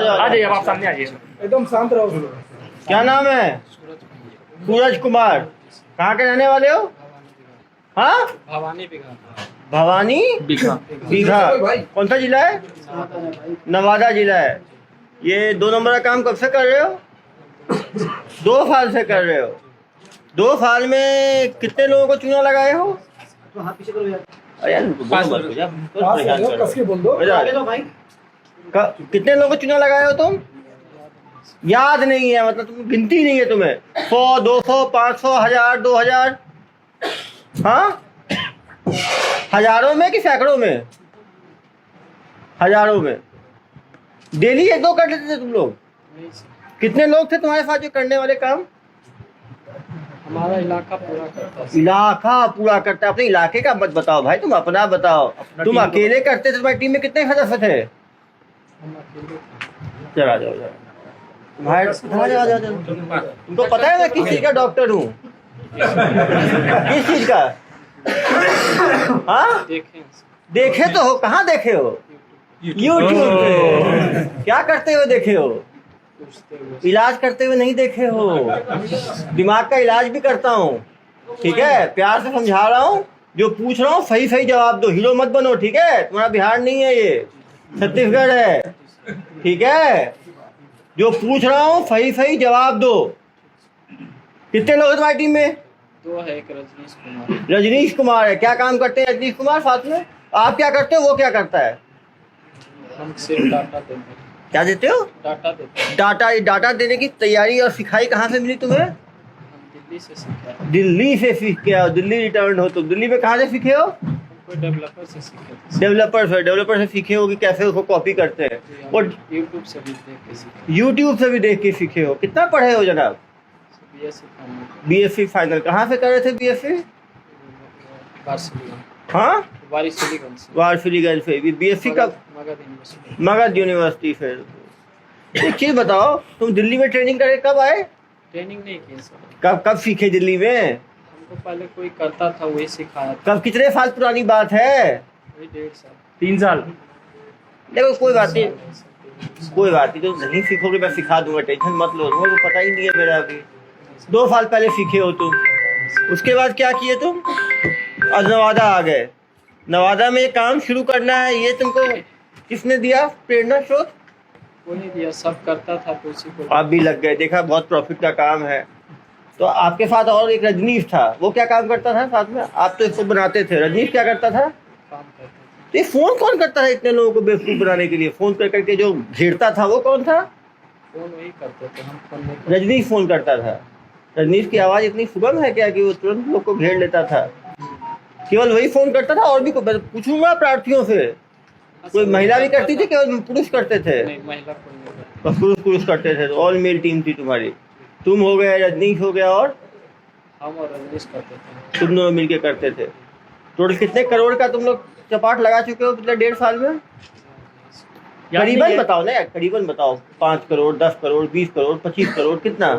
आ जाइए, आप सामने आ जाइए। एकदम शांत रहो। क्या नाम है? सूरज कुमार। कहाँ के रहने वाले हो? हाँ, भवानी बिघा। भवानी बीघा। कौन सा जिला है? नवादा जिला है। ये 2 नंबर का काम कब से कर रहे हो? 2 साल से कर रहे हो। 2 साल में कितने लोगों को चूना लगाए हो? अरे यार कस के बोल दो। कितने लोगों को चूना लगाए हो तुम? याद नहीं है, मतलब तुम गिनती नहीं है तुम्हें? 100, 200, 500, 1000, 2000? हाँ, हजारों में कि सैकड़ों में? हजारों में। डेली 1-2 कर लेते थे तुम लोग? कितने लोग थे तुम्हारे साथ जो करने वाले काम? हमारा इलाका पूरा करता है। इलाका पूरा करता है। अपने इलाके का मत बताओ भाई, तुम अपना बताओ। तुम अकेले करते थे? तुम्हारी टीम में कितने सदस्य थे? हम अकेले चला जाओ भाई, तुमको पता है मैं किस चीज का डॉक्टर हूँ? किस चीज का? हाँ, देखे तो हो? कहाँ देखे हो? यूट्यूब पे। क्या करते हुए देखे हो? इलाज करते हुए नहीं देखे हो। दिमाग का इलाज भी करता हूँ, ठीक है? प्यार से समझा रहा हूँ, जो पूछ रहा हूँ सही सही जवाब दो। हीरो मत बनो, ठीक है? तुम्हारा बिहार नहीं है, ये छत्तीसगढ़ है, ठीक है? जो पूछ रहा हूँ सही सही जवाब दो। कितने लोग हैं तुम्हारी टीम में? 2 है, एक रजनीश कुमार। रजनीश कुमार है। क्या काम करते हैं रजनीश कुमार साथ में? आप क्या करते हो, वो क्या करता है? हम सिर्फ डाटा देते हैं। क्या देते हो? डाटा देते हैं। डाटा देने की तैयारी और सिखाई कहाँ से मिली तुम्हें? हम दिल्ली से सीखे हैं। दिल्ली से सीख के आओ। दिल्ली रिटर्न हो तुम। दिल्ली में कहाँ से सीखे हो? हम कोई डेवलपर से सीखे थे। डेवलपर से सीखे हो कि कैसे उसको कॉपी करते हैं? और यूट्यूब से भी देख के सीखे। यूट्यूब से भी देख के सीखे हो। कितना पढ़े हो जनाब? BSc final. कहाँ से कर रहे थे BSc? हाँ, वारसिलीगंज से। BSc का मगध यूनिवर्सिटी से। एक चीज बताओ, तुम दिल्ली में ट्रेनिंग करके कब आए? ट्रेनिंग नहीं की सर। कब सीखे दिल्ली में? हमको पहले कोई करता था, वही सिखाया था। कब, कितने साल पुरानी बात है? वही 1.5 साल 3 साल। देखो कोई बात नहीं, कोई बात नहीं। तो नहीं सीखोगे मैं सिखा दूंगा, टेंशन मत लो। तुम्हें तो पता ही नहीं है मेरा अभी। 2 साल पहले सीखे हो तुम। उसके बाद क्या किए तुम? आज नवादा आ गए। नवादा में काम शुरू करना है, ये तुमको किसने दिया प्रेरणा स्रोत? कोई नहीं दिया, सब करता था तो उसी को आप भी लग गए। देखा, बहुत प्रॉफिट का काम है। तो आपके साथ और एक रजनीश था, वो क्या काम करता था साथ में? आप तो इसको बनाते थे, रजनीश क्या करता था? काम करता था। तो ये फोन कौन करता है इतने लोगों को बेवकूफ बनाने के लिए? फोन कर करके जो घेरता था वो कौन था? फोन वही करते थे, हम फोन नहीं करते। रजनीश फोन करता था। रजनीश की आवाज इतनी सुगम है क्या कि वो तुरंत लोग को घेर लेता था? केवल वही फोन करता था? और भी पूछूंगा प्रार्थियों से, कोई महिला भी करती थी, केवल पुरुष करते थे? नहीं, महिला कोई नहीं करता। बस पुरुष करते थे। ऑल मेल टीम थी तुम्हारी। तुम हो गए, रजनीश हो गया, और हम और रजनीश करते थे। तुम दोनों मिलके करते थे। टोटल कितने करोड़ का तुम लोग चपाट लगा चुके हो पिछले 1.5 साल में? करीबन बताओ ना यार, करीबन बताओ। 5 करोड़, 10 करोड़, 20 करोड़, 25 करोड़, कितना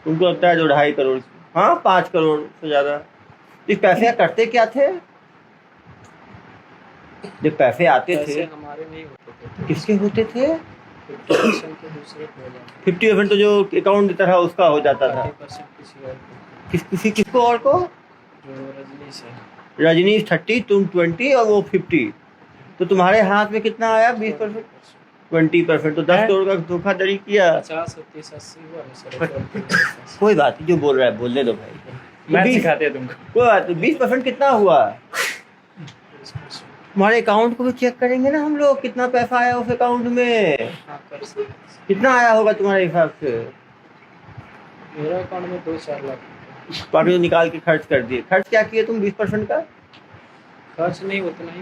तुमको लगता है? 2.5 करोड़। हाँ, 5 करोड़ से ज्यादा। इस पैसे करते क्या थे? जब पैसे आते थे, हमारे नहीं होते थे। किसके होते थे? 50% के दूसरे को हो जाता। 50% तो जो अकाउंट देता था उसका हो जाता था। 30% किसी और को। किसको और को? जो रजनीश है। रजनीश 30, तुम 20 और वो 50। तो तुम्हारे हाथ में कितना आया? 20%, 20%। तो 10 करोड़ का धोखाधड़ी किया। 50, 30, 80 हुआ है सर। कोई बात नहीं, जो बोल रहा है बोलने दो भाई। मैं सिखाते हैं तुमको। कोई बात नहीं। 20% कितना हुआ? तुम्हारे अकाउंट को भी चेक करेंगे ना हम लोग, कितना पैसा आया उस अकाउंट में। कितना आया होगा तुम्हारे हिसाब से? मेरा अकाउंट में 2-4 लाख। बाकी तो निकाल के खर्च कर दिए। खर्च क्या किए तुम 20% का? खर्च नहीं, उतना ही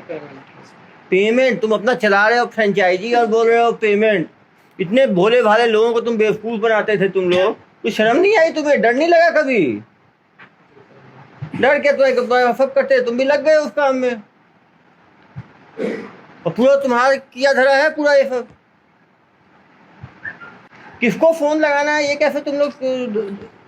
पेमेंट तुम अपना चला रहे हो फ्रेंचाइजी, और बोल रहे हो पेमेंट। इतने भोले भाले लोगों को तुम बेवकूफ बनाते थे तुम लोग। कुछ शर्म नहीं आई तुम्हें? डर नहीं लगा कभी? डर क्या? तो सब करते, तुम भी लग गए उस काम में, और पूरा तुम्हारा किया धरा है पूरा ये सब। किसको फोन लगाना है ये कैसे तुम लोग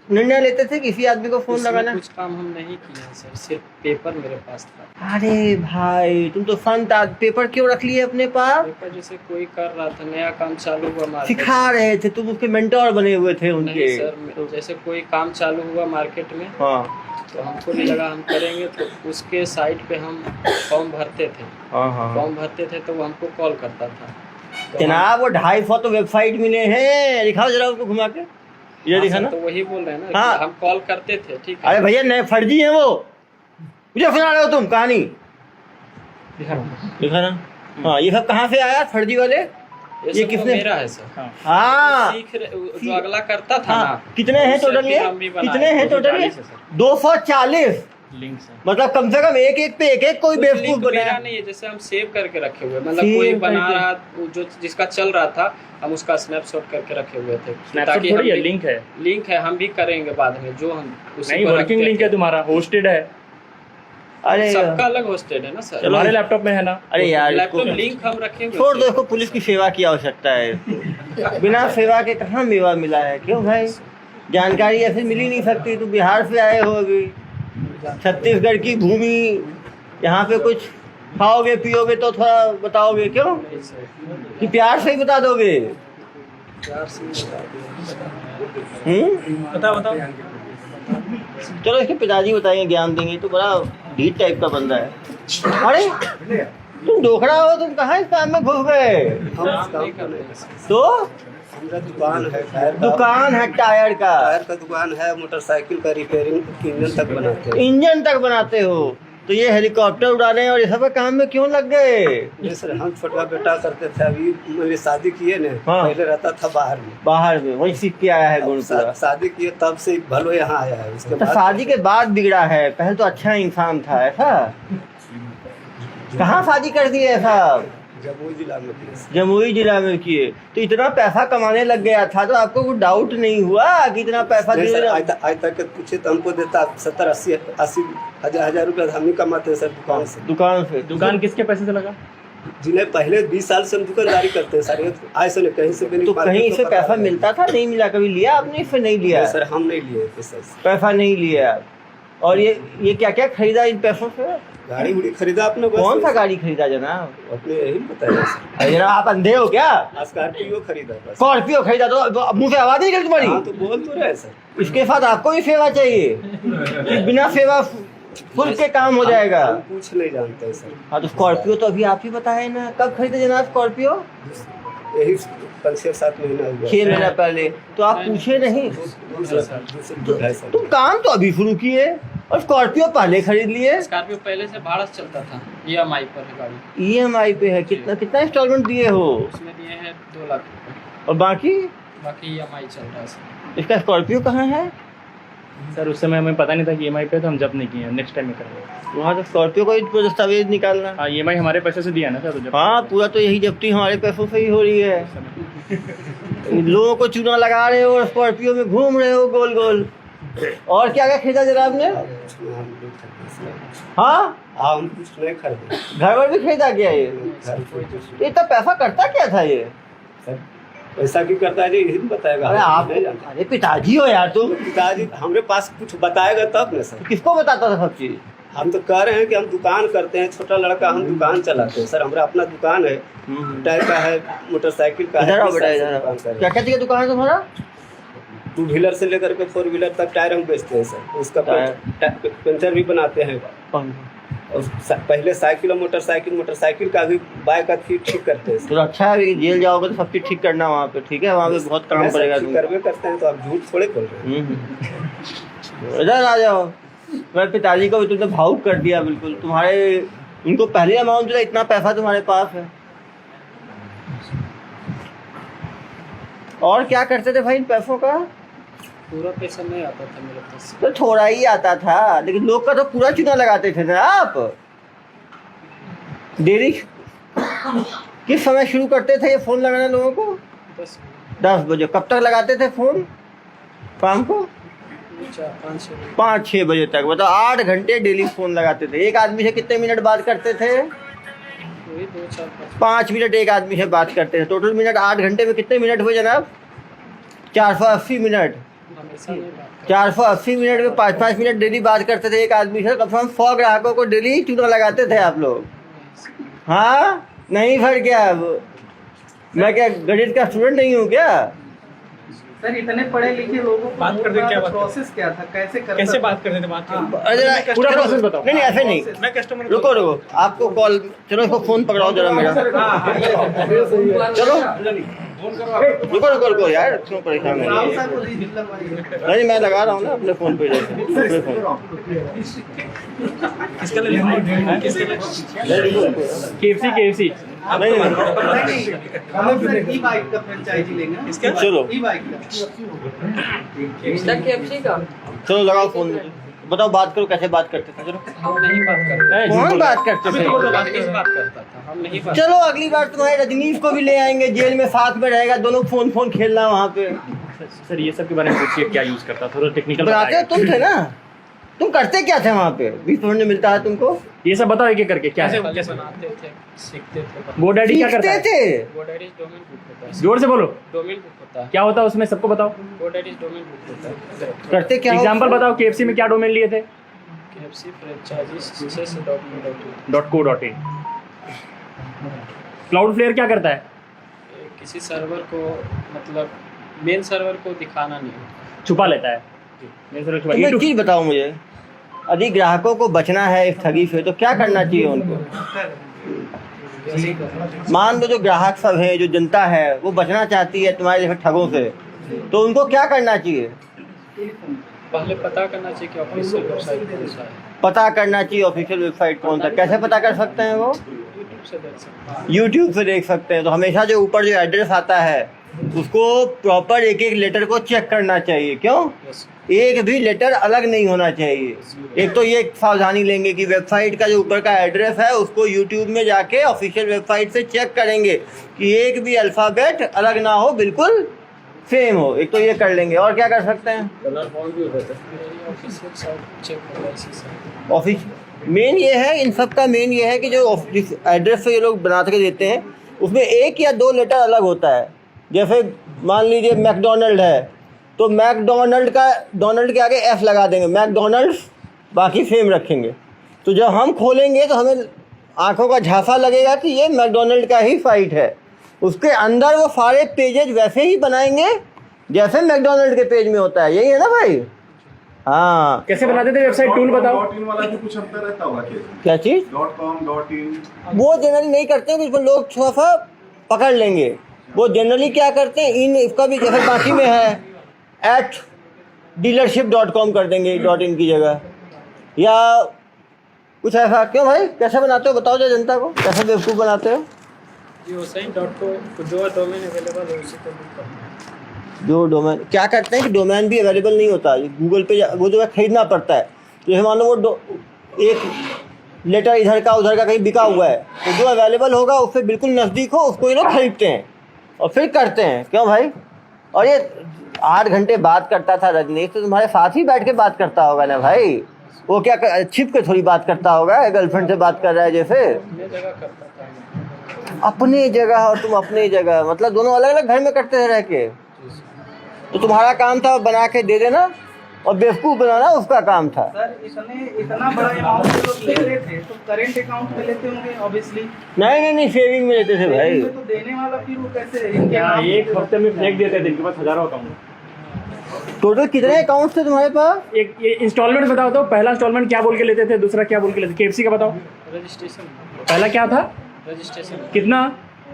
निर्णय लेते थे किसी आदमी को फोन इसमें लगाना? कुछ काम हम नहीं किए हैं सर, सिर्फ पेपर मेरे पास था। अरे भाई तुम तो संत पेपर क्यों रख लिए अपने पास? पेपर जैसे कोई कर रहा था, नया काम चालू हुआ मार्केट सिखा रहे थे, तुम उसके मेंटोर बने हुए थे नहीं उनके। सर, जैसे कोई काम चालू हुआ मार्केट में हाँ तो हमको नहीं लगा हम करेंगे, तो उसके साइट पे हम फॉर्म भरते थे। हाँ हाँ। फॉर्म भरते थे तो वो हमको कॉल करता था। तो जनाब वो 250 तो वेबसाइट मिले हैं, दिखाओ जरा उसको घुमा के, ये हाँ दिखा सर, ना। तो वही बोल रहे हैं ना हाँ। कि हम कॉल करते थे, ठीक है। अरे भैया नए फर्जी हैं वो, मुझे सुना रहे हो तुम कहानी? दिखा ना। हाँ ये सब कहाँ से आया फर्जी वाले? ये ये सब किसने? मेरा है सर। हाँ जो अगला करता था हाँ। ना, कितने हैं उससे टोटल ये? फिर हम भी बनाए। कितने हैं टोटल ये? 240 है सर। 240। लिंक से मतलब कम से कम एक एक पे एक कोई कुछ बेवकूफ लिंक मेरा बनाया। नहीं है, जैसे हम सेव करके रखे हुए, मतलब सेव कोई बना करके। रहा जो जिसका चल रहा था, हम उसका स्नैपशॉट करके रखे हुए थे। स्नैपशॉट थोड़ी है, लिंक है। लिंक है, हम भी करेंगे बाद में, जो हम उसी नहीं, को वर्किंग रखते लिंक थे। है तुम्हारा, होस्टेड है। अरे सबका अलग होस्टेड है ना सर। तुम्हारे लैपटॉप में है ना? अरे यार इसको लैपटॉप लिंक हम रखे हुए छोड़ थे। दो, इसको पुलिस की सेवा की आवश्यकता है इसको। बिना सेवा के कहाँ मेवा मिला है? क्यों भाई, जानकारी ऐसे मिल ही नहीं सकती। तुम बिहार से आए हो अभी, छत्तीसगढ़ की भूमि, यहाँ पे कुछ खाओगे पियोगे तो थोड़ा बताओगे, क्यों नहीं सर, कि प्यार से ही बता दोगे? प्यार से ही बता दिया। बताओ। चलो इसके पिताजी बताएंगे, ज्ञान देंगे। तो बड़ा ढीठ टाइप का बंदा है। अरे तुम डोखड़ा हो, तुम कहाँ इस काम में घुस गए? नहीं कर रहे हैं सर। तो हमारा दुकान है टायर का। दुकान है टायर का, टायर का दुकान है, मोटरसाइकिल का रिपेयरिंग, इंजन तक बनाते हैं। इंजन तक बनाते हो, तो ये हेलीकॉप्टर उड़ाने और ये सब काम में क्यों लग गए? ये सर हम छोटा बेटा करते थे, अभी मैंने शादी किए ने, हाँ। पहले रहता था बाहर में। बाहर में वही सीख के आया है गुण पूरा। शादी किए तब से भलो यहाँ आया है। उसके तो बाद शादी के बाद बिगड़ा है, पहले तो अच्छा इंसान था। ऐसा कहाँ शादी कर दिए ऐसा? जमुई जिला में किए। जमुई जिला में किए, तो इतना पैसा कमाने लग गया था, तो आपको कुछ डाउट नहीं हुआ कि इतना पैसा नहीं सर, दे? आज तक पूछे तो हमको देता 70-80 हजार रुपया हम ही कमाते हैं सर दुकान से। दुकान से? दुकान किसके पैसे से लगा? जिन्हें पहले 20 साल से हम दुकानदारी करते हैं सर, ये आज से नहीं, कहीं से भी नहीं। तो मार्केट कहीं में से पता पैसा नहीं। मिलता था? नहीं मिला? कभी लिया आपने इससे? नहीं लिया नहीं सर, हम नहीं लिए थे सर। पैसा, नहीं लिया। और ये क्या क्या खरीदा इन पैसों से? गाड़ी उड़ी खरीदा आपने? बस कौन सा गाड़ी खरीदा जनाब? अपने यही बताया सर। अरे जनाब आप अंधे हो क्या? स्कॉर्पियो खरीदा बस। स्कॉर्पियो खरीदा, तो मुंह से आवाज नहीं निकली हाँ तुम्हारी? तो बोल तो रहे सर। इसके साथ आपको भी सेवा चाहिए कि बिना सेवा फुल के काम हो जाएगा? हम कुछ नहीं जानते हैं सर। हाँ तो स्कॉर्पियो तो अभी आप ही बताए ना, कब खरीदे जनाब स्कॉर्पियो? यही 5-7 महीना हुआ। 6 महीना पहले। तो आप पूछे नहीं? दूसरे तुम काम तो अभी शुरू किए और स्कॉर्पियो पहले खरीद लिए। स्कॉर्पियो पहले से भाड़ा से चलता था, EMI पर है गाड़ी। EMI पे है? कितना कितना इंस्टॉलमेंट दिए हो? उसमें दिए हैं 2 लाख रुपए, और बाकी बाकी EMI चल रहा है सर। इसका स्कॉर्पियो कहाँ है? सर उस समय हमें पता नहीं था कि EMI पे, तो हम जब नहीं किए, नेक्स्ट टाइम में करेंगे। वहाँ तो स्कॉर्पियो का दस्तावेज निकालना। हाँ, EMI हमारे पैसे से दिया ना सर, तो जब हाँ पूरा तो यही जब्ती हमारे पैसों से ही हो रही है। इन लोगों को चूना लगा रहे हो और स्कॉर्पियो में घूम रहे हो गोल गोल। और क्या क्या खरीदा जनाब ने? हाँ हम कुछ नहीं खरीदे। घर वर भी खरीदा क्या ये? घर कोई तो इतना पैसा करता क्या था ये? ऐसा क्यों करता है जी, यही बताएगा। अरे हम आप, नहीं जानते। अरे पिताजी हो यार तुम, पिताजी हमरे पास कुछ बताएगा तब ना सर। किसको बताता था सब चीज? हम तो कह रहे हैं कि हम दुकान करते हैं, छोटा लड़का, हम दुकान चलाते हैं सर। हमारा अपना दुकान है, टायर का है, मोटरसाइकिल का इधर है। आओ बेटा, इधर आओ। दुकान कर क्या क्या चीज दुकान है तुम्हारा? 2 व्हीलर से लेकर के 4 व्हीलर तक टायर हम बेचते हैं सर। उसका पंचर भी बनाते हैं। और पहले साइकिल और मोटरसाइकिल का भी बाइक का ठीक करते हैं। तो अच्छा है, जेल जाओगे तो सब चीज ठीक करना वहाँ पे, ठीक है? वहाँ पे बहुत काम पड़ेगा तुमको। करवे करते हैं, तो आप झूठ थोड़े बोल रहे हैं। इधर आ जाओ। मेरे पिताजी को भी तुमने भावुक कर दिया बिल्कुल। तुम्हारे उनको पहले अमाउंट जो इतना पैसा तुम्हारे पास है। और क्या करते थे भाई इन पैसों का? पूरा पैसा नहीं आता था मेरे पास। तो थोड़ा ही आता था, लेकिन लोग का तो पूरा चूना लगाते थे ना आप। देरी किस समय शुरू करते थे ये फोन लगाना लोगों को? 10 बजे। कब तक लगाते थे फोन? शाम को 5-6 बजे तक। मतलब 8 घंटे डेली फोन लगाते थे। एक आदमी से कितने मिनट बात करते थे? वही 2-4-5 5 मिनट एक आदमी से बात करते थे। टोटल मिनट 8 घंटे में कितने मिनट हुए जनाब? 480 मिनट। हमेशा नहीं बात 480 मिनट में 5-5 मिनट डेली बात करते थे एक आदमी से, कम से कम 100 ग्राहकों को डेली चूना लगाते थे आप लोग। हाँ, नहीं फर्क क्या अब? मैं क्या गणित का स्टूडेंट नहीं हूँ क्या? सर इतने पढ़े लिखे लोगों को बात करते क्या बात प्रोसेस क्या था, कैसे बात करते थे? बात अरे पूरा प्रोसेस बताओ। नहीं ऐसे नहीं, मैं कस्टमर रुको आपको कॉल, चलो इसको फोन पकड़ाओ जरा मेरा, चलो रुको यार, क्यों परेशान हो? नहीं मैं लगा रहा हूँ ना अपने फोन पे, अपने फोन। KFC नहीं ई बाइक का फ्रेंचाइजी लेंगे इसके, चलो ई बाइक का चलो लगाओ फोन, बताओ बात करो, कैसे बात करते थे? चलो हम नहीं बात करते कौन बात करते थे? रजनीश बात करता था, हम नहीं बात चलो अगली बार तुम्हारे रजनीश को भी ले आएंगे, जेल में साथ में रहेगा, दोनों फोन खेलना वहाँ पे। सर ये सब के बारे में पूछिए, क्या यूज करता? थोड़ा टेक्निकल बनाते तुम थे ना, तुम करते क्या थे वहाँ पे? 20% जो मिलता है तुमको, ये सब बताओ एक एक करके। क्या है? कैसे बनाते थे, सीखते थे। GoDaddy क्या करता है? थे GoDaddy डोमेन बुक होता है, जोर से बोलो। डोमेन बुक होता है। क्या होता है उसमें, सबको बताओ। GoDaddy डोमेन बुक होता है। करते क्या? एग्जांपल बताओ, KFC में क्या डोमेन लिए थे? KFC franchises .co.in। Cloudflare क्या करता है? किसी सर्वर को, मतलब मेन सर्वर को दिखाना नहीं, छुपा लेता है। मेन सर्वर छुपा। तुम एक YouTube चीज बताओ मुझे, यदि ग्राहकों को बचना है इस ठगी से तो क्या करना चाहिए उनको? मान लो जो ग्राहक सब है, जो जनता है, वो बचना चाहती है तुम्हारे जैसे ठगों से, तो उनको क्या करना चाहिए? पहले पता करना चाहिए कि ऑफिशियल वेबसाइट कौन सा है। पता करना चाहिए ऑफिशियल वेबसाइट कौन सा। कैसे पता कर सकते हैं वो? यूट्यूब से देख सकते हैं। यूट्यूब से देख सकते हैं। तो हमेशा जो ऊपर जो एड्रेस आता है उसको प्रॉपर एक एक लेटर को चेक करना चाहिए। क्यों? Yes. एक भी लेटर अलग नहीं होना चाहिए। एक तो ये सावधानी लेंगे कि वेबसाइट का जो ऊपर का एड्रेस है उसको यूट्यूब में जाके ऑफिशियल वेबसाइट से चेक करेंगे कि एक भी अल्फ़ाबेट अलग ना हो, बिल्कुल सेम हो। एक तो ये कर लेंगे। और क्या कर सकते हैं? ऑफिशियल साइट चेक होगा इसी से। ऑफिस मेन ये है, इन सब का मेन ये है कि जो जिस एड्रेस से ये लोग बना के देते हैं उसमें एक या दो लेटर अलग होता है। जैसे मान लीजिए मैकडोनल्ड है तो मैकडोनल्ड का डोनल्ड के आगे एफ लगा देंगे, मैकडोनल्ड्स, बाकी सेम रखेंगे। तो जब हम खोलेंगे तो हमें आंखों का झांसा लगेगा कि ये मैकडोनल्ड का ही साइट है। उसके अंदर वो सारे पेजेज वैसे ही बनाएंगे जैसे मैकडोनल्ड के पेज में होता है। यही है ना भाई? हाँ। कैसे बनाते थे वेबसाइट? टूल बताओ। .in वाला भी कुछ अंतर रहता होगा क्या चीज़? .com .in वो जनरली नहीं करते हैं, कुछ लोग थोड़ा सा पकड़ लेंगे। वो जनरली क्या करते हैं, इन इसका भी जैसे बाकी में है @dealership.com कर देंगे .in की जगह, या कुछ ऐसा। क्यों भाई, कैसे बनाते हो बताओ जो जनता को, कैसे बेवकूफ़ बनाते हो? ये वैसे .co जो डोमेन अवेलेबल है उसी को बुक करना है। जो डोमेन क्या करते हैं कि डोमेन भी अवेलेबल नहीं होता, गूगल पे वो जो है खरीदना पड़ता है। जैसे मान लो वो एक लेटर इधर का उधर का कहीं बिका हुआ है तो जो अवेलेबल होगा उससे बिल्कुल नज़दीक हो उसको ये लोग खरीदते हैं और फिर करते हैं। क्यों भाई? और ये 8 घंटे बात करता था रजनीश, तो तुम्हारे साथ ही बैठ के बात करता होगा ना भाई। वो क्या छिप के थोड़ी बात करता होगा, गर्लफ्रेंड से बात कर रहा है जैसे। अपने जगह करता था। अपनी जगह और तुम अपनी जगह, मतलब दोनों अलग अलग घर में करते हैं रह के। तो तुम्हारा काम था बना के दे देना और बेवकूफ़ बनाना उसका काम था। सर इतना बड़ा अमाउंट लोग ले रहे थे तो करेंट अकाउंट में लेते होंगे ऑब्वियसली। नहीं सेविंग में लेते थे भाई। तो देने वाला फिर वो कैसे इनके नाम एक हफ्ते में फेंक देते थे, इनके पास हजारों अकाउंट। टोटल कितने अकाउंट थे तुम्हारे पास? एक ये इंस्टॉलमेंट बताओ तो, पहला इंस्टॉलमेंट क्या बोल के लेते थे, दूसरा क्या बोल के लेते थे? KFC का बताओ। रजिस्ट्रेशन पहला क्या था? रजिस्ट्रेशन कितना?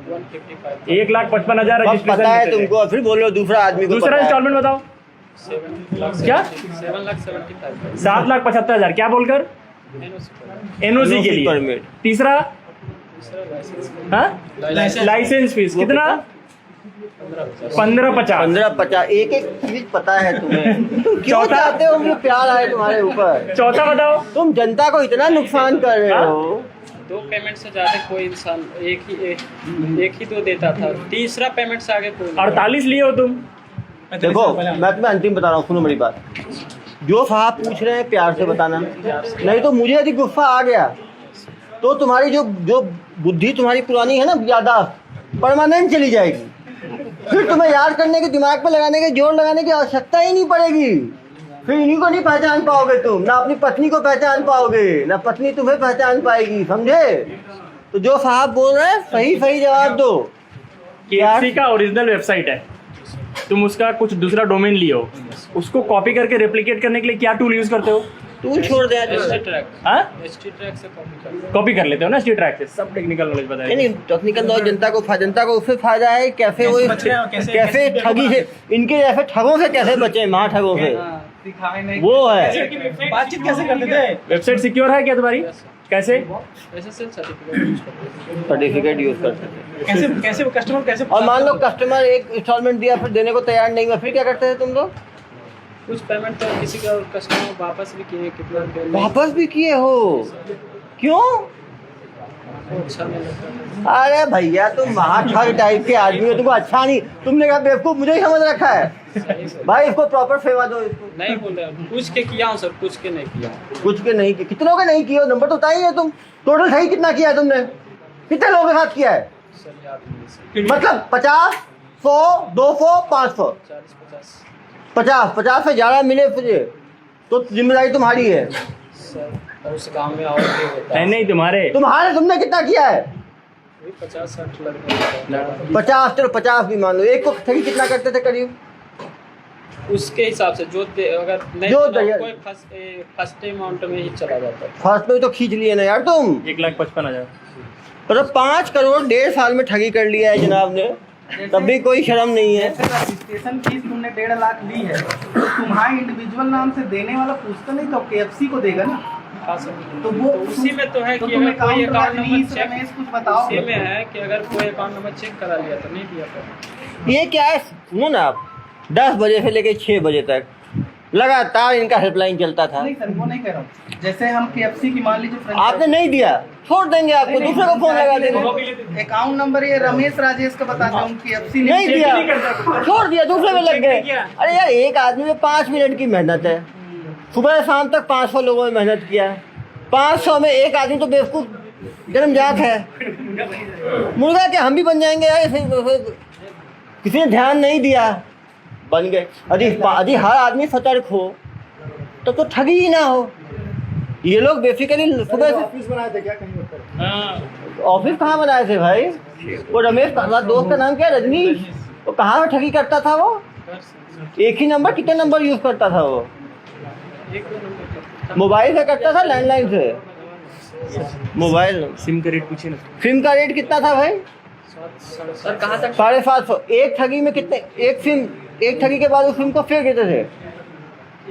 155 1,55,000 पता है तुमको, और फिर बोलो दूसरा आदमी को दूसरा पता है। इंस्टॉलमेंट बताओ। 7,75,000 क्या? 7,75,000 7,75,000 क्या बोलकर? NOC के लिए। परमिट। तीसरा लाइसेंस लाइसेंस फीस कितना? 15,50। 15-50 एक एक चीज पता है तुम्हें। तुम क्यों चौथा? चाहते हो मुझे प्यार आए तुम्हारे ऊपर? चौथा बताओ। तुम जनता को इतना नुकसान कर रहे हो। 2 पेमेंट से ज्यादा कोई इंसान एक ही 2 देता था, तीसरा पेमेंट से आगे कोई नहीं। 48 लिए हो तुम। देखो मैं तुम्हें अंतिम बता रहा हूँ, सुनो मेरी बात। जो साहब पूछ रहे हैं प्यार से बताना, नहीं तो मुझे यदि गुस्सा आ गया तो तुम्हारी जो बुद्धि तुम्हारी पुरानी है ना, यादाश्त परमानेंट चली जाएगी। फिर तुम्हें याद करने की, दिमाग पे लगाने के, जोर लगाने की आवश्यकता ही नहीं पड़ेगी। फिर इन्हीं को नहीं पहचान पाओगे तुम, ना अपनी पत्नी को पहचान पाओगे, ना पत्नी तुम्हें पहचान पाएगी, समझे? तो जो साहब बोल रहे हैं सही सही जवाब दो। KFC का ओरिजिनल वेबसाइट है, तुम उसका कुछ दूसरा डोमेन लिए हो, उसको कॉपी करके रेप्लिकेट करने के लिए क्या टूल यूज करते हो? टूल छोड़ दे आज। HT ट्रैक से कॉपी कर लेते हो ना HT ट्रैक से, सब टेक्निकल नॉलेज बताया। नहीं, टेक्निकल नॉलेज जनता को उससे फायदा है। कैसे वो कैसे ठगी से, इनके जैसे ठगों से कैसे बचे, महा ठगों से, दिखाए नहीं वो है। बातचीत कैसे करते थे? वेबसाइट सिक्योर है क्या तुम्हारी? कैसे? SSL सर्टिफिकेट सर्टिफिकेट यूज करते थे। कैसे कस्टमर कैसे? और मान लो कस्टमर एक इंस्टॉलमेंट दिया, फिर देने को तैयार नहीं हुआ, फिर क्या करते थे तुम लोग? कुछ पेमेंट तो किसी का कस्टमर वापस भी किए, कितना पेमेंट वापस भी किए हो? क्यों? अच्छा नहीं लगता। अरे भैया तुम महाठग टाइप के आदमी हो, तुमको अच्छा नहीं, तुमने कहा बेवकूफ मुझे ही समझ रखा है। भाई इसको प्रॉपर सेवा दो इसको। नहीं बोल रहे, पूछ के किया हूँ सर, पूछ के नहीं किया। कुछ के नहीं किए, कितनों के नहीं किए? नंबर तो बताइए तुम, टोटल सही कितना किया है तुमने? कितने लोगों के साथ किया है? सर याद नहीं, मतलब 50, 100, 200, 500, 40-50 50 से ज्यादा मिले तुझे तो जिम्मेदारी तुम्हारी है सर। और उस काम में और भी होता है। नहीं तुम्हारे तुमने कितना किया है? 50-60 लग 50, चलो 50 भी मान लो। एक को ठगी कितना करते थे करीब? उसके हिसाब से जो अगर नहीं जो तो दे- कोई फर्स्ट अमाउंट में ही चला जाता है। फर्स्ट में तो खींच लिए ना यार तुम। 1,55,000। मतलब 5 करोड़ 1.5 साल में ठगी कर लिया है जनाब ने, तब भी कोई शर्म नहीं है। जैसे रजिस्ट्रेशन फीस तुमने 1.5 लाख ली है, तो तुम्हारे इंडिविजुअल नाम से देने वाला पूछता नहीं तो KFC को देगा ना। हाँ सर। तो वो उसी में तो है तो कि तुम अगर कोई account account number Rajneesh check, Ramesh कुछ बताओ। उसी में है कि अगर कोई अकाउंट नंबर चेक करा लिया तो नहीं दिया था। ये क्या है, सुनो ना आप, 10 बजे से लेकर 6 बजे तक लगातार इनका हेल्पलाइन चलता था। नहीं सर, वो नहीं कह रहा हूँ। जैसे हम KFC की मान लीजिए आपने नहीं दिया, छोड़ देंगे आपको, दूसरे को फोन लगा देंगे। अकाउंट नंबर ये रमेश राजेश का बताते हैं, KFC नहीं दिया, छोड़ दिया, दूसरे में लग गए। अरे यार एक आदमी में 5 मिनट की मेहनत है, सुबह से शाम तक 500 लोगों ने मेहनत किया है। 500 में एक आदमी तो बेवकूफ जन्मजात है। मुर्गा के हम भी बन जाएंगे यार, किसी ने ध्यान नहीं दिया, बन गए। यदि हर आदमी सतर्क हो तब तो ठगी ही ना हो। ये लोग बेसिकली सुबह से ऑफिस बनाए थे क्या कहीं पर? ऑफिस कहाँ बनाए थे भाई? वो रमेश दोस्त का नाम क्या है, रजनीश, वो कहाँ में ठगी करता था? वो एक ही नंबर, कितने नंबर यूज करता था वो? मोबाइल से करता था, लैंडलाइन से? मोबाइल। सिम का रेट पूछे ना। सिम का रेट कितना था भाई? सर कहाँ तक? 750। एक ठगी में कितने, एक ठगी के बाद उस सिम को फेंक देते थे।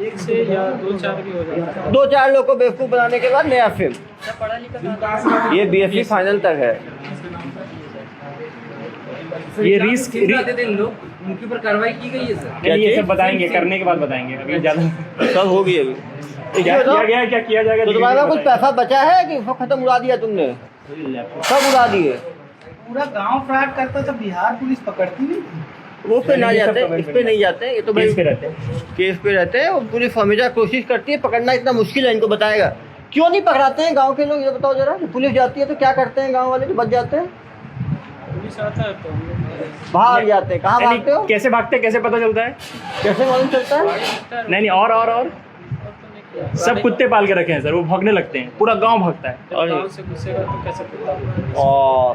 1 से या 2-4 भी हो जाता है। 2-4 लोग को बेवकूफ बनाने के बाद नया सिम। पढ़ा लिखा ये BSc फाइनल तक है। ये रिस्क उनके ऊपर कार्रवाई की गई है सर। ये सब बताएंगे, करने के बाद बताएंगे, अभी ज्यादा सब होगी अभी। क्या किया गया, क्या किया जाएगा? तो तुम्हारे पास कुछ पैसा बचा है कि सब खत्म उड़ा दिया तुमने? सब उड़ा दिए। पूरा गांव फ्रॉड करता था, बिहार पुलिस पकड़ती नहीं। वो पे ना जाते, इस पे नहीं जाते, ये तो भाई केस पे रहते हैं। केस पे रहते हैं। वो पुलिस हमेशा कोशिश करती है, पकड़ना इतना मुश्किल है, इनको बताएगा क्यों नहीं पकड़ाते हैं गांव के लोग, ये बताओ जरा। पुलिस जाती है तो क्या करते हैं गांव वाले, तो बच जाते हैं, पुलिस आता है तो हम लोग भाग जाते हैं। कहाँ भागते हो? कैसे भागते हैं, कैसे पता चलता है? कैसे मालूम चलता है? नहीं और सब कुत्ते पाल के रखे हैं सर, वो भागने लगते हैं, पूरा गांव भागता है। और गाँव से घुसेगा तो कैसे पता?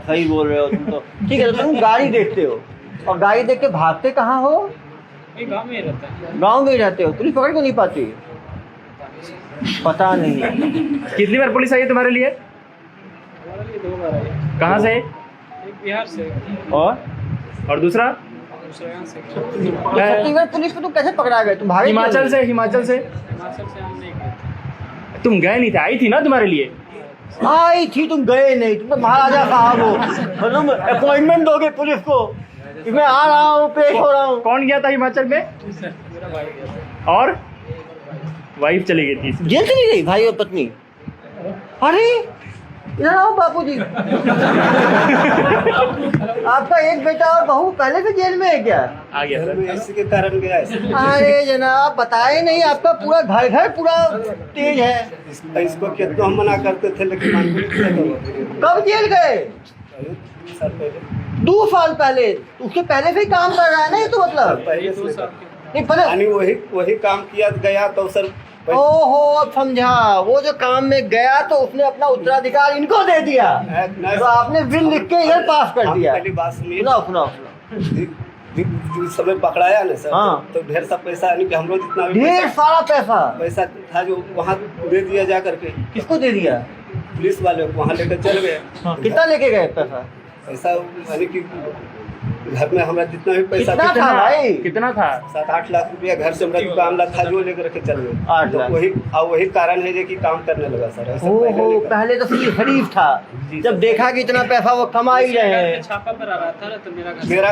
सही बोल रहे हो तुम तो। ठीक है, तो तुम गाड़ी देखते हो और गाड़ी देख के भागते कहाँ हो? ये गाँव में ही रहता है। गांव में ही रहते हो, पुलिस पकड़ को नहीं पाती? पता नहीं। कितनी बार पुलिस आई है तुम्हारे लिए? हमारे लिए 2 बार आई है। कहाँ से? एक बिहार से और दूसरा दूसरे यहाँ से। छत्तीसगढ़ पुलिस को तुम कैसे पकड़ा गए? तुम भागे? हिमाचल से हिमाचल से हम नहीं गए थे। तुम गए नहीं थे, आई थी ना तुम्हारे लिए। आई थी, तुम गए नहीं। तुम तो महाराजा साहब हो, तुम अपॉइंटमेंट दोगे पुलिस को कि मैं आ रहा हूँ, पेश हो रहा हूँ। कौन गया था हिमाचल में? मेरा भाई गया था। और वाइफ चली गई थी। जेल चली गई भाई और पत्नी? अरे इधर आओ बापू जी। आपका एक बेटा और बहू पहले से जेल में है क्या? आ गया घर सर। में इसी के कारण गया है। अरे जनाब बताए नहीं, आपका पूरा घर पूरा तेज है। इसको कितना हम मना करते थे लेकिन मानते नहीं थे। कब जेल गए? 3 साल पहले। 2 साल पहले, उसके पहले से ही काम कर रहा है ना ये तो मतलब। पहले दो से साल नहीं पहले, यानी वही काम किया गया तो सर ओहो अब समझा, वो जो काम में गया तो उसने अपना उत्तराधिकार इनको दे दिया, तो आपने बिल लिख के इधर पास कर दिया। पहली बात सुनिए, सुनाओ सुनाओ। उस समय पकड़ाया ना सर, हाँ। तो ढेर सा पैसा, यानी कि हम लोग जितना भी ढेर सारा पैसा पैसा था जो वहाँ दे दिया जा करके, किसको दे दिया? पुलिस वाले को वहाँ लेकर चल गए। कितना लेके गए पैसा? पैसा यानी कि घर में हमारा जितना भी पैसा कितना था भाई? कितना था? 7-8 लाख रुपया घर से हमारा दुकान था जो लेकर के चल गए। 8 तो लाख। वही कारण है जो कि काम करने लगा सर। ऐसा ओहो, नहीं करता। पहले तो सिर्फ शरीफ था, जब देखा कि इतना पैसा वो कमा ही रहे हैं। छापा पर आ रहा था ना, तो मेरा घर मेरा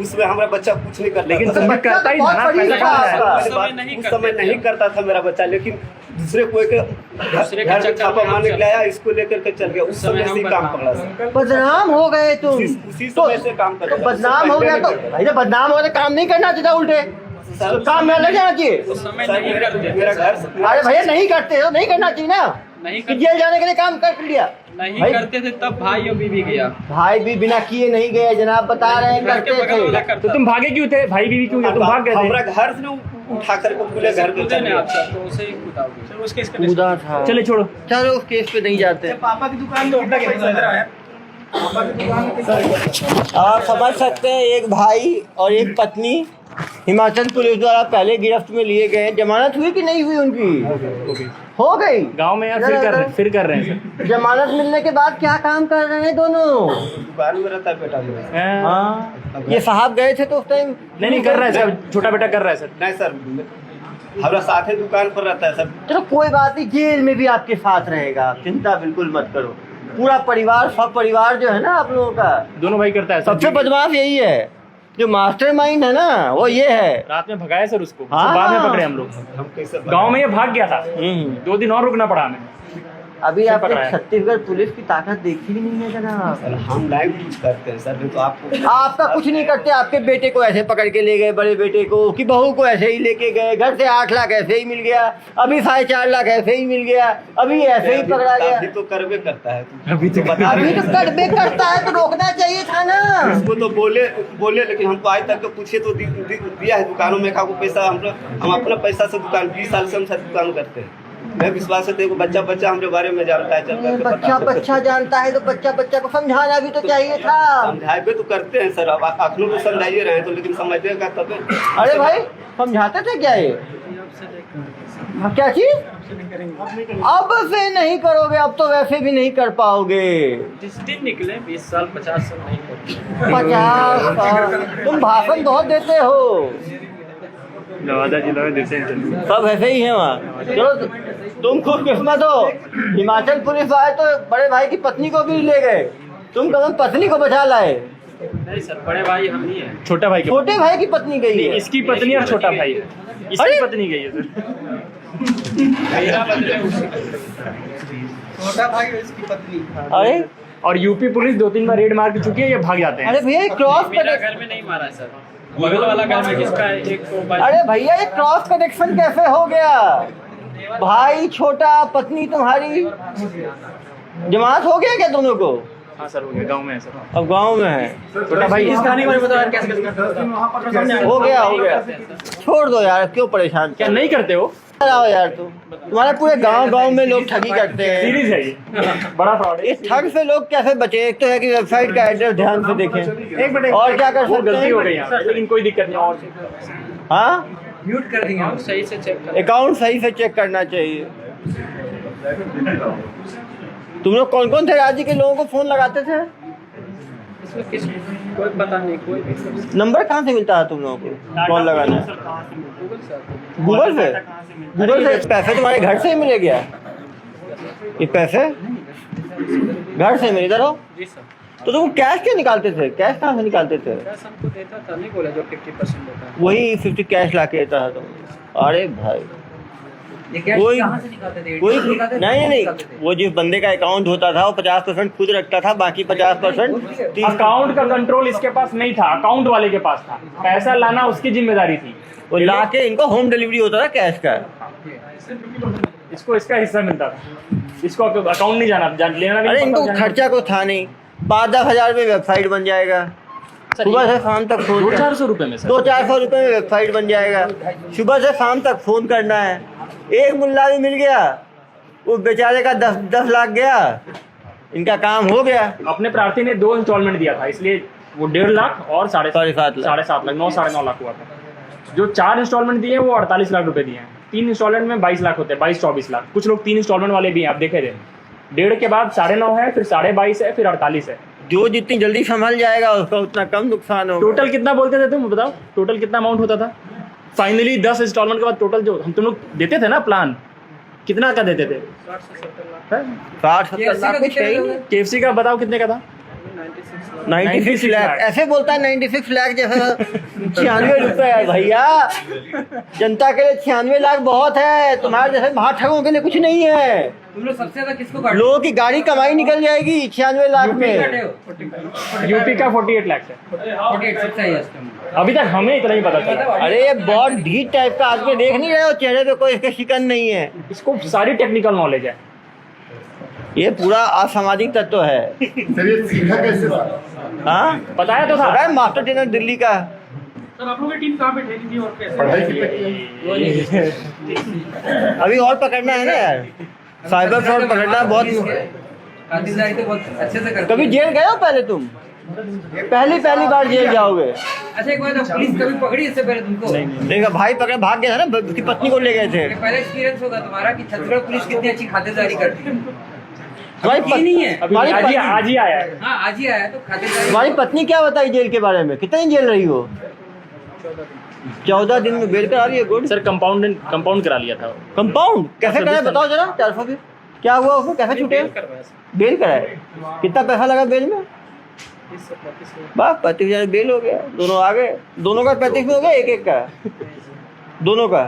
उसमें हमारा बच्चा कुछ नहीं करता लेकिन था। तुम भी करता ही था ना, पैसा कहाँ है? उस समय नहीं उस करते समय थे। नहीं करता था मेरा बच्चा, लेकिन दूसरे कोई के दूसरे के घर में चक्कर छापा में मारने हम के लिए आया, इसको लेकर के चल गया। उस समय से ही काम पकड़ा सर। बदनाम हो गए तुम, उसी तो समय से काम कर तो रहा था। बदनाम हो गया तो भाई जब बदनाम हो तो काम नहीं करना चाहिए उल्टे, तो काम में लग जाना चाहिए। उस समय सर, नहीं करते मेरा थे। घर अरे भैया नहीं करते तो नहीं करना चाहिए ना, नहीं कि करते जेल जाने के लिए काम कर लिया। नहीं भाई- करते थे तब भाई और बीवी गया। भाई भी बिना किए नहीं गए, जनाब बता रहे हैं घर के करते बगल वाला थे। करता तो तुम भागे क्यों थे? भाई बीवी क्यों गए? तुम भाग गए हमारा थे। घर से उठा करके पूरे घर पे खुदे चल ने गया। आपसे तो उसे ही कूदा उसके इसके कूदा था। चले छोड़ो। चलो उस केस पे नहीं जाते। पापा की दुकान में कितना पैसा लग रहा है? पापा की दुकान में कितना आप समझ सकते हैं, एक भाई और एक पत्नी हिमाचल पुलिस द्वारा पहले गिरफ्त में लिए गए। जमानत हुई कि नहीं हुई उनकी? हो गई। गांव में यार फिर कर रहे हैं जमानत मिलने के बाद क्या काम कर रहे हैं दोनों? दुकान में रहता है बेटा मेरा। सर। हाँ, ये साहब गए थे तो उस टाइम नहीं कर रहा है सर, छोटा बेटा कर रहा है सर। नहीं सर, हमारा साथ ही दुकान पर रहता है सर। चलो कोई बात नहीं, जेल में भी आपके साथ रहेगा, चिंता बिल्कुल मत करो। पूरा परिवार, सब परिवार जो है ना आप लोगों का, दोनों भाई करता है सर। सबसे बदमाश यही है, जो मास्टरमाइंड है ना वो ये है। रात में भगाया सर उसको, हाँ। बाद में पकड़े हम लोग। हम कैसे गांव में ये भाग गया था, 2 दिन और रुकना पड़ा हमें। अभी फिर आपने पकड़ाया। छत्तीसगढ़ पुलिस की ताकत देखी भी नहीं है जनाब। सर, हम लाइव यूज करते हैं सर, नहीं तो आपको आपका कुछ नहीं करते, आपके बेटे को ऐसे पकड़ के ले गए, बड़े बेटे को, कि बहू को ऐसे ही लेके गए, घर से 8 लाख ऐसे ही मिल गया, अभी 4.5 लाख ऐसे ही मिल गया, अभी ऐसे ही पकड़ा गया। अभी तो करबे करता है। अभी तो बता अभी तो कड़बे करता है तो रोकना चाहिए था ना। उसको तो बोले लेकिन हमको आज तक पूछे तो दिया है दुकानों में, को पैसा हम अपना पैसा से दुकान 20 साल से हम साथ दुकान करते हैं। मैं विश्वास है, देखो बच्चा हमारे बारे में जानता है, चल करके बताता है। बच्चा जानता है तो बच्चा को समझाना भी तो चाहिए था। समझाए तो करते हैं सर, अब अखनों को समझाइए रहे तो, लेकिन समझिएगा तब। अरे भाई समझाते थे क्या ये? हाँ, क्या चीज? अब से नहीं करोगे, अब तो वैसे भी नहीं कर पाओगे। जिस दिन निकले 20 साल 50 साल नहीं करते। 50 साल तुम भाषण बहुत देते हो, नवादा जिला में देते हैं। सब ऐसे ही है वहाँ। चलो तुम खुद किस्मत हो, हिमाचल पुलिस आए तो बड़े भाई की पत्नी को भी ले गए, तुम कदम पत्नी को बचा लाए। नहीं सर, बड़े भाई हम ही हैं। छोटा भाई के छोटे भाई की पत्नी गई है। इसकी पत्नी और छोटा भाई है। इसकी अरे! पत्नी गई है सर। मेरा बदले उसकी। छोटा भाई और इसकी पत्नी। अरे और यूपी पुलिस 2-3 बार रेड मार के चुकी है, ये भाग जाते हैं। अरे भैया ये क्रॉस मेरा घर में नहीं मारा है सर, बगल वाला घर में जिसका एक को अरे भैया ये क्रॉस कनेक्शन कैसे हो गया? भाई छोटा, पत्नी तुम्हारी, जमानत हो गया क्या दोनों को? हाँ सर, हो गया, गाँव में है सर। अब गांव में है, छोटा भाई इस कहानी को बताओ कैसे हो गया। छोड़ दो यार, क्यों परेशान क्या नहीं करते हो? आओ यार, तुम्हारे पूरे गांव में लोग ठगी करते हैं। सीरीज है ये, बड़ा फ्रॉड है। इस ठग से लोग कैसे बचे? एक तो है कि वेबसाइट का एड्रेस ध्यान से देखें, और क्या कर वो सकते गलती हो हैं? गई यहाँ पे, लेकिन कोई दिक्कत नहीं। और हाँ, म्यूट कर देंगे। और सही से चेक कर। अकाउंट सही से चेक करना चाहिए। तुम लोग कौन कौन थे राज्य के लोगों को फोन लगाते थे? इसमें किस कोई पता नहीं, कोई भी नंबर कहाँ से मिलता है तुम लोगों को कॉल लगाना है? गूगल से आता है। गूगल से? गूगल से पैसे तुम्हारे घर से ही मिले क्या? ये पैसे घर से मिले? इधर हो। जी सर, तो तुम कैश क्यों निकालते थे? कैश कहाँ से निकालते थे? कैश हमको देता था, नहीं बोला जो 50% देता है। वही 50 कैश ला के देता था तुम? अरे भाई कोई नहीं, वो जिस बंदे का अकाउंट होता था वो 50% खुद रखता था, बाकी 50% अकाउंट का कंट्रोल इसके पास नहीं था, अकाउंट वाले के पास था। पैसा लाना उसकी जिम्मेदारी थी। वो ला के इनको होम डिलीवरी होता था कैश का। इसको इसका हिस्सा मिलता था, इसको अकाउंट नहीं लेना भी अरे नहीं इनको पता, खर्चा को था नहीं, 5-10 हज़ार में वेबसाइट बन जाएगा। सर, सुबह से शाम तक फोन 200-400 रुपए में सर। 200-400 रुपये में वेबसाइट बन जाएगा। सुबह से शाम तक फ़ोन करना है। एक मुल्ला भी मिल गया, वो बेचारे का 10 लाख गया, इनका काम हो गया। अपने प्रार्थी ने 2 इंस्टॉलमेंट दिया था, इसलिए वो 1.5 लाख और 7.5 लाख, 9-9.5 लाख हुआ था। जो 4 इंस्टॉलमेंट दिए वो 48 लाख रुपए दिए हैं। 3 इंस्टॉलमेंट में 22 लाख होते हैं, 22-24 लाख। कुछ लोग 3 इंस्टॉलमेंट वाले भी हैं, आप देखे थे। 1.5 के बाद 9.5 है, फिर 22.5 है, फिर 48 है। जो जितनी जल्दी संभल जाएगा उसका उतना कम नुकसान होगा। टोटल कितना बोलते थे तुम बताओ, टोटल कितना अमाउंट होता था? फाइनली 10 इंस्टॉलमेंट के बाद टोटल जो हम तुम लोग देते थे ना प्लान, कितना का देते थे? 60-70 लाख कुछ है ही नहीं। KFC का बताओ कितने का था? 96 लाख। ऐसे बोलता है 96 लाख जैसा 96 रुपए है भैया। जनता के लिए 96 लाख बहुत है, तुम्हारे जैसे महाठगों के लिए कुछ नहीं है। तुम लोग सबसे ज्यादा किसको काटे? लोगों की गाड़ी कमाई निकल जाएगी 96 लाख में। यूपी का 48 लाख है 48 सबसे हाईएस्ट है। अभी तक हमें इतना ही पता चला। अरे ये बहुत ढीठ टाइप का आदमी, देख नहीं रहे हो चेहरे पे कोई इसके शिकन नहीं है। इसको सारी टेक्निकल नॉलेज है। ये पूरा असामाजिक तत्व है। हाँ बताया तो था। अरे मास्टर ट्रेनर दिल्ली का। सर आप लोगों की टीम कहाँ पे ठहरी थी और कैसे? अभी और पकड़ना है ना यार, साइबर फ्रॉड पकड़ना बहुत। खातिरदारी तो बहुत अच्छे से करते कभी हैं। जेल गए हो पहले तुम? पहली बार जेल जाओगे? अच्छा एक बात, पुलिस कभी पकड़ी इससे पहले तुमको? देखा भाई पकड़े भाग गया था ना, उसकी पत्नी को ले गए थे। ये पहले एक्सपीरियंस होगा तुम्हारा कि छत्तीसगढ़ पुलिस कितनी अच्छी खातिरदारी करती है। हमारी ये नहीं है। हमारी आज पत्नी ही आया है। हाँ आज ही आया तो खातिरदारी। हमारी पत्नी क्या बताई जेल के बारे में, कितनी जेल रही हो? 14 दिन में बेल करा रही है। गुड। सर कंपाउंड करा लिया था। कंपाउंड कैसे कराया बताओ जरा। 400 भी क्या हुआ उसमें, कैसे छूटे? बेल कराए। कितना पैसा लगा बेल में? 35,000 बेल हो गया। दोनों आ गए, दोनों का 35 में हो गया, एक का दोनों का।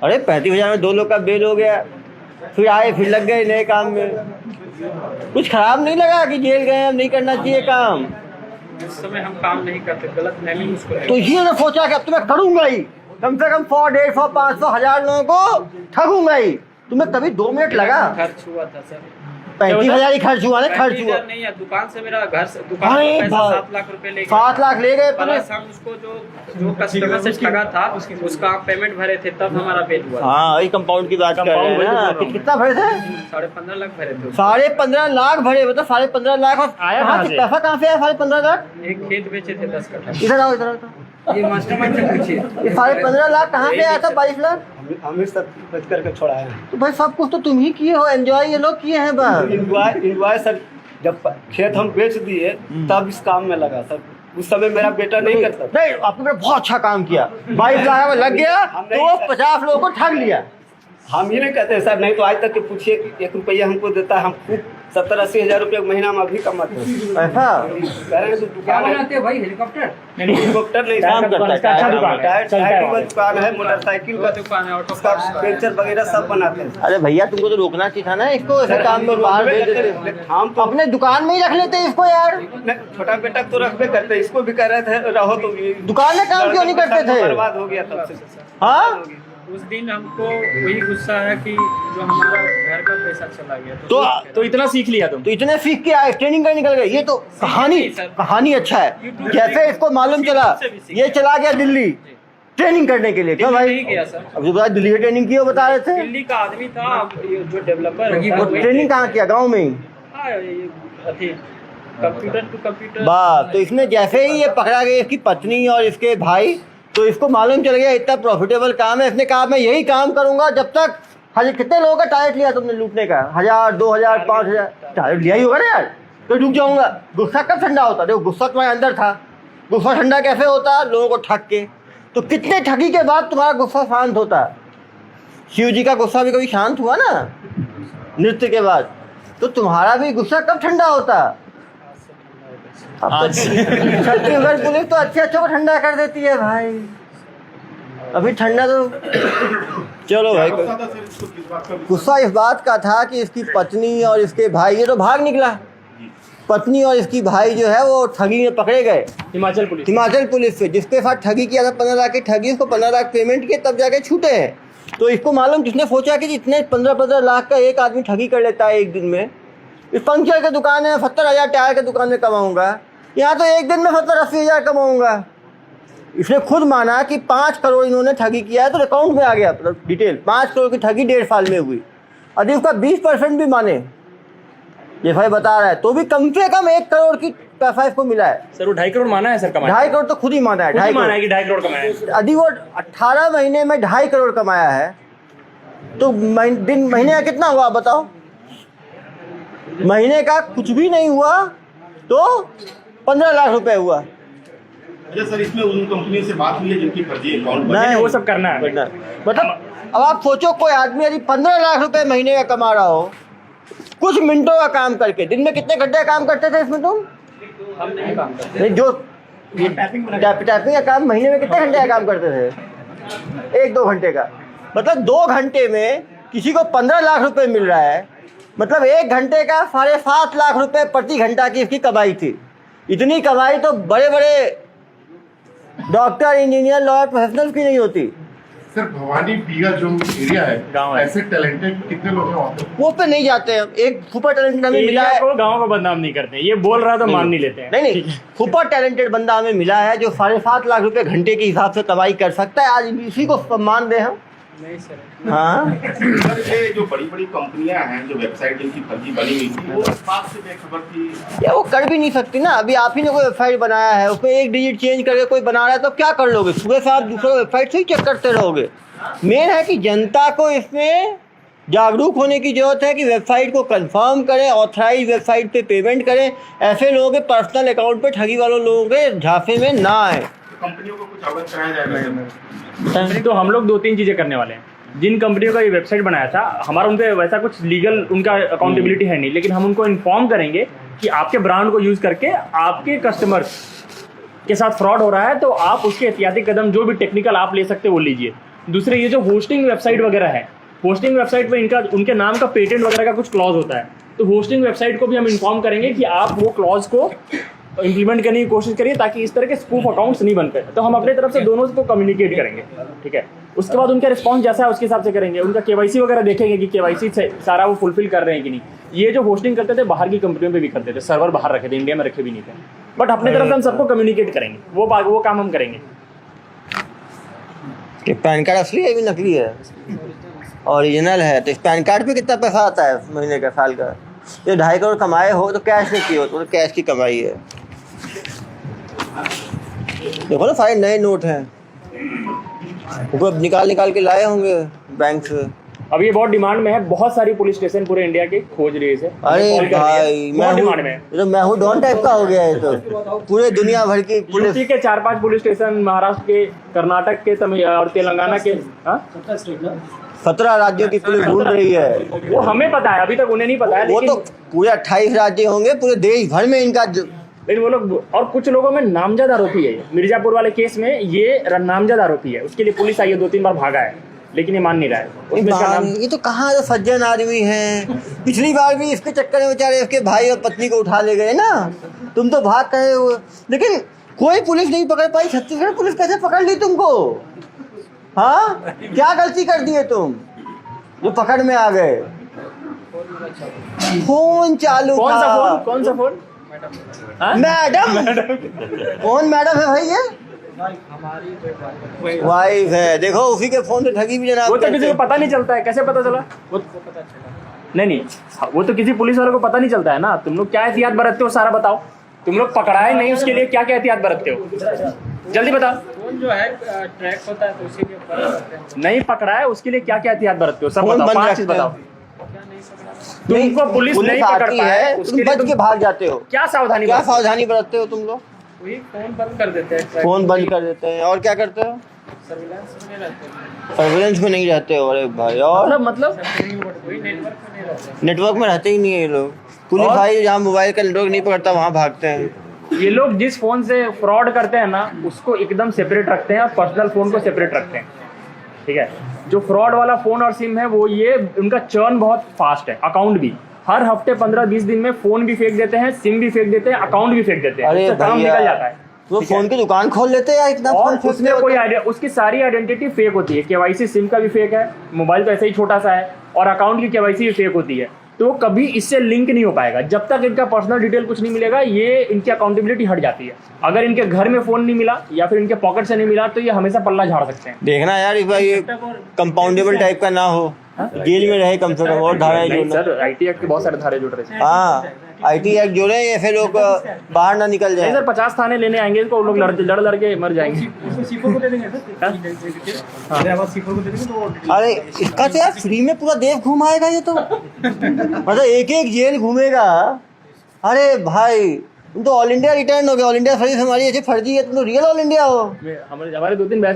अरे 35,000 में 2 लोग का बेल हो गया। फिर आए, फिर लग गए नए काम में। कुछ खराब नहीं लगा कि जेल गए, अब नहीं करना चाहिए काम? उस समय हम काम नहीं करते, गलत नेमिंग उसको तो इसी ने सोचा कि अब तुम्हें ठगूंगा ही, कम से कम 100, 150, 500, 1000 लोगों को ठगूंगा ही। तुम्हें कभी 2 मिनट लगा? खर्च हुआ था सर। 35,000 ही खर्च हुआ ना? खर्च हुआ 35,000 नहीं है, दुकान से मेरा घर से दुकान अरे का पैसा भाई, 7 लाख रुपए ले गए। 7 लाख ले गए तुमने? प्लस हम उसको जो कस्टमर से ठगा था उसका पेमेंट भरे थे, तब हमारा बेल हुआ। हाँ वही कंपाउंड की बात कर रहे हैं ना। कितना भरे थे? 15.5 लाख भरे थे। 15.5 लाख भरे, मतलब 15.5 लाख। और आया कहाँ कहाँ से से? पैसा कहाँ से आया 15.5 लाख? एक खेत बेचे थे 10 कट्ठा। इधर आओ, इधर आओ। ये मास्टरमाइंड से पूछिए। ये 15.5 लाख कहाँ से आया था? 22 लाख। हम ही सब बच करके छोड़ा है। तो भाई सब कुछ तो तुम ही किए हो, एंजॉय ये लोग किए हैं बस। इंजॉय सर, जब खेत हम बेच दिए तब इस काम में लगा सर। उस समय मेरा बेटा नहीं करता था। नहीं, आपने बहुत अच्छा काम किया। 22 लाख में लग गया तो 50 लोगों को ठग लिया। हम ही नहीं कहते सर, नहीं तो आज तक के पूछिए कि 1 रुपया हमको देता है। हम खूब 70-80 हज़ार रुपये महीना में अभी कमाते हैं। ऐसा कह रहे हैं तो क्या दुकान है, बनाते हो भाई, हेलीकॉप्टर? हेलीकॉप्टर नहीं, काम करता है, अच्छा दुकान है। टायर चलता है की दुकान है, मोटरसाइकिल का दुकान है, ऑटो उसका पेंचर वगैरह सब बनाते हैं। अरे भैया तुमको तो रोकना चाहिए था ना इसको, ऐसे काम में बाहर भेज देते। हम तो अपने दुकान में ही रख लेते इसको यार। छोटा बेटा तो रखबे करते, इसको भी कह रहे थे रहो तो ये दुकान में काम क्यों नहीं करते थे? बर्बाद हो गया तब से। हाँ उस दिन हमको वही गुस्सा है कि जो हमारा घर का पैसा चला गया तो इतना सीख लिया तुम। तो इतने सीख के आए, ट्रेनिंग कर निकल गए। ये तो कहानी अच्छा है। जैसे इसको मालूम चला ये चला गया दिल्ली ट्रेनिंग करने के लिए। क्यों भाई? नहीं गया सर, अब जो बता दिल्ली की ट्रेनिंग की हो बता रहे थे। दिल्ली का आदमी था। अब ये जो डेवलपर वो ट्रेनिंग कहाँ किया? गाँव में ही? Computer to computer. बात तो इसने जैसे ही ये पकड़ा गया, इसकी पत्नी और इसके भाई, तो इसको मालूम चल गया इतना प्रॉफिटेबल काम है। इसने कहा मैं यही काम करूंगा जब तक। कितने लोगों का टारगेट लिया तुमने लूटने का? 1000, 2000, 5000 टारगेट लिया ही होगा ना यार। तो रुक जाऊंगा। गुस्सा कब ठंडा होता? देखो गुस्सा तुम्हारे अंदर था। गुस्सा ठंडा कैसे होता? लोगों को ठग के। तो कितने ठगी के बाद तुम्हारा गुस्सा शांत होता? शिव जी का गुस्सा भी कभी शांत हुआ ना नृत्य के बाद? तो तुम्हारा भी गुस्सा कब ठंडा होता? अब तो छत्तीसगढ़ पुलिस तो अच्छे अच्छे को ठंडा कर देती है भाई। अभी ठंडा तो चलो भाई। गुस्सा इस बात का था कि इसकी पत्नी और इसके भाई, ये तो भाग निकला। पत्नी और इसकी भाई जो है वो ठगी में पकड़े गए हिमाचल पुलिस से, जिसके साथ ठगी किया था 15 लाख की ठगी, उसको 15 लाख पेमेंट किए तब जाके छूटे हैं। तो इसको मालूम, जिसने सोचा कि इतने 15-15 लाख का एक आदमी ठगी कर लेता है एक दिन में, इस पंक्चर की दुकान है 70,000 टायर की दुकान में कमाऊंगा, यहाँ तो एक दिन में 70-80 हज़ार कमाऊंगा। इसने खुद माना कि 5 करोड़ इन्होंने ठगी किया है, तो अकाउंट में आ गया डिटेल, 5 करोड़ की ठगी 1.5 साल में हुई। यदि उसका 20% भी माने, ये भाई बता रहा है, तो भी कम से कम 1 करोड़ की पैसा इसको मिला है। सर वो 2.5 करोड़ माना है सर कमाया? 2.5 करोड़ तो खुद ही माना है, 2.5 माना है कि 2.5 करोड़ कमाया है। यदि वो 18 महीने में 2.5 करोड़ कमाया है, तो महीने का कितना हुआ बताओ? महीने का कुछ भी नहीं हुआ तो 15 लाख रुपए हुआ। अच्छा सर, इसमें उन कंपनी से बात हुई है जिनकी फर्जी अकाउंट नहीं, वो सब करना है। मतलब अब आप सोचो, कोई आदमी यदि 15 लाख रुपए महीने का कमा रहा हो, कुछ मिनटों का काम करके, दिन में कितने घंटे का काम करते थे इसमें तुम? हम नहीं काम करते। नहीं, जो टाइपिंग का काम महीने में कितने घंटे का काम करते थे? 1-2 घंटे का। मतलब 2 घंटे में किसी को 15 लाख रुपए मिल रहा है, मतलब 1 घंटे का 7.5 लाख रुपए प्रति घंटा की इसकी कमाई थी। इतनी कमाई तो बड़े बड़े डॉक्टर, इंजीनियर, लॉयर, प्रोफेशनल की नहीं होती। सर भवानी पीगा जो एरिया है, गाँव है, ऐसे टैलेंटेड कितने लोग हैं वहाँ पे? वो पे नहीं जाते हैं। एक सुपर टैलेंटेड हमें मिला है, गाँव को बदनाम नहीं करते, ये बोल रहा तो मान नहीं लेते हैं। नहीं, सुपर टैलेंटेड बंदा हमें मिला है जो 7.5 लाख रुपए घंटे के हिसाब से कमाई कर सकता है। आज इसी को सम्मान दे हम। नहीं सर। हाँ, सर ये जो बड़ी बड़ी कंपनियां हैं, जो वेबसाइट जिनकी फर्जी बनी हुई थी, वो इस बात से बेखबर थी। या वो कर भी नहीं सकती ना। अभी आप ही ने कोई वेबसाइट बनाया है, उसमें 1 डिजिट चेंज करके कोई बना रहा है, तो क्या कर लोगे? सुबह से आप दूसरे वेबसाइट से ही चेक करते रहोगे। मेन है कि जनता को इसमें जागरूक होने की जरूरत है कि वेबसाइट को कंफर्म करें, ऑथराइज वेबसाइट पे पेमेंट करें। ऐसे लोगों के पर्सनल अकाउंट पे ठगी वालों लोगों के झांसे में ना आए। कंपनियों को कुछ अवगत कराया जाएगा? तो हम लोग 2-3 चीज़ें करने वाले हैं। जिन कंपनियों का ये वेबसाइट बनाया था, हमारा उन पे वैसा कुछ लीगल उनका अकाउंटेबिलिटी है नहीं, लेकिन हम उनको इन्फॉर्म करेंगे कि आपके ब्रांड को यूज़ करके आपके कस्टमर्स के साथ फ्रॉड हो रहा है, तो आप उसके एहतियाती कदम जो भी टेक्निकल आप ले सकते हैं वो लीजिए। दूसरे, ये जो होस्टिंग वेबसाइट वगैरह है, होस्टिंग वेबसाइट पे इनका उनके नाम का पेटेंट वगैरह का कुछ क्लॉज होता है, तो होस्टिंग वेबसाइट को भी हम इन्फॉर्म करेंगे कि आप वो क्लॉज को इम्प्लीमेंट करने की कोशिश करिए, ताकि इस तरह के स्पूफ अकाउंट्स नहीं बन पाए। तो हम अपने तरफ से दोनों को कम्युनिकेट करेंगे, ठीक है। उसके बाद उनका रिस्पॉन्स जैसा है उसके हिसाब से करेंगे। उनका KYC वगैरह देखेंगे कि KYC सारा वो फुलफिल कर रहे हैं कि नहीं। ये जो होस्टिंग करते थे बाहर की कंपनियों पे भी करते थे, सर्वर बाहर रखे थे, इंडिया में रखे भी नहीं थे। बट अपने तरफ से हम सबको कम्युनिकेट करेंगे, वो काम हम करेंगे। कि पैन कार्ड असली है भी नकली है? ओरिजिनल है। तो इस पैन कार्ड पे कितना पैसा आता है महीने का, साल का? ये 2.5 करोड़ कमाए हो तो कैश में किए हो, तो कैश की कमाई है। देखो ना, सारे नए नोट हैं, वो निकाल के लाए होंगे बैंक से। अब ये बहुत डिमांड में है, बहुत सारी पुलिस स्टेशन पूरे इंडिया के खोज रही है इसे। अरे भाई, मैं हूँ डॉन टाइप का हो गया है। तो पूरे दुनिया भर की पुलिस यूपी के 4-5 पुलिस स्टेशन, महाराष्ट्र के, कर्नाटक के, और तेलंगाना के 17 राज्यों की पुलिस ढूंढ रही है। वो हमें पता है, अभी तक उन्हें नहीं पता है। वो तो पूरे 28 राज्य होंगे, पूरे देश भर में इनका। लेकिन वो लोग, और कुछ लोगों में नामजद आरोपी है। मिर्जापुर वाले केस में ये नामजद आरोपी है, उसके लिए पुलिस आई है, 2-3 बार भागा है, लेकिन ये मान नहीं रहा है। ये तो कहाँ सज्जन आदमी हैं। पिछली बार भी इसके चक्कर में बेचारे इसके भाई और पत्नी को उठा ले गए ना। तुम तो भाग गए हो, लेकिन कोई पुलिस नहीं पकड़ पाई। छत्तीसगढ़ पुलिस कैसे पकड़ ली तुमको? हाँ, क्या गलती कर दी है तुम जो पकड़ में आ गए? फोन चालू था। कौन सा फोन? मैडम, कौन मैडम है भाई? ये वाइफ है। देखो, उसी के फोन से ठगी भी जनाब। वो तो किसी को पता नहीं चलता है। कैसे पता चला? वो पता चला नहीं, वो तो किसी पुलिस वाले को पता नहीं चलता है ना। तुम लोग क्या एहतियात बरतते हो, सारा बताओ। तुम लोग पकड़ाए नहीं, उसके लिए क्या क्या एहतियात बरतते हो, जल्दी बताओ। फोन जो है ट्रैक होता है, तो उसी के ऊपर नहीं पकड़ा है, उसके लिए क्या क्या एहतियात बरतते हो, सब बताओ। 5 चीज बताओ। तुमको पुलिस नहीं पकड़ता है, उसके लिए बच के भाग जाते हो। क्या सावधानी बरतते हो तुम लोग? वही फोन बंद कर देते हैं, फोन बंद कर देते हैं। और क्या करते हो? सर्विलांस में रहते हैं। सर्विलेंस में नहीं रहते हो? अरे भाई, और मतलब वही नेटवर्क में नहीं रहते। नेटवर्क में रहते ही नहीं है ये लोग। पुलिस भाई जहाँ मोबाइल का नेटवर्क नहीं पकड़ता वहाँ भागते हैं। ये लोग जिस फोन से फ्रॉड करते हैं ना, उसको एकदम सेपरेट रखते हैं और पर्सनल फोन को सेपरेट रखते हैं, ठीक है। जो फ्रॉड वाला फोन और सिम है, वो ये उनका चर्न बहुत फास्ट है। अकाउंट भी हर हफ्ते 15-20 दिन में फोन भी फेंक देते हैं, सिम भी फेंक देते हैं, अकाउंट भी फेंक देते हैं। अरे काम निकल जाता है। वो फोन की दुकान खोल लेते हैं इतना। और उसमें कोई उसकी सारी आइडेंटिटी फेक होती है। KYC सिम का भी फेक है, मोबाइल तो ऐसे ही छोटा सा है, और अकाउंट की KYC भी फेक होती है। तो वो कभी इससे लिंक नहीं हो पाएगा जब तक इनका पर्सनल डिटेल कुछ नहीं मिलेगा। ये इनकी अकाउंटेबिलिटी हट जाती है। अगर इनके घर में फोन नहीं मिला या फिर इनके पॉकेट से नहीं मिला तो ये हमेशा पल्ला झाड़ सकते हैं। देखना यार इस बार ये कंपाउंडेबल टाइप का ना हो, जेल में रहे कम से कम और धाराएं नहीं जोड़ना। सर, आईटी एक्ट के बहुत सारे धारे जुड़ रहे हैं। हाँ IT एक्ट जोड़े, ऐसे लोग बाहर ना निकल नहीं जाए। सर, 50 थाने लेने आएंगे तो लोग लड़ के मर जाएंगे। सीफो को दे देंगे सर, हैदराबाद सीफो को दे देंगे तो वो अरे इसका तो यार फ्री में पूरा देश घुमाएगा ये तो, मतलब एक एक जेल घूमेगा। अरे भाई तुम तो ऑल इंडिया रिटर्न हो गए, ऑल इंडिया सर्विस हमारी ऐसी फर्जी है, तुम तो रियल ऑल इंडिया हो। हमारे 2-3 बैच में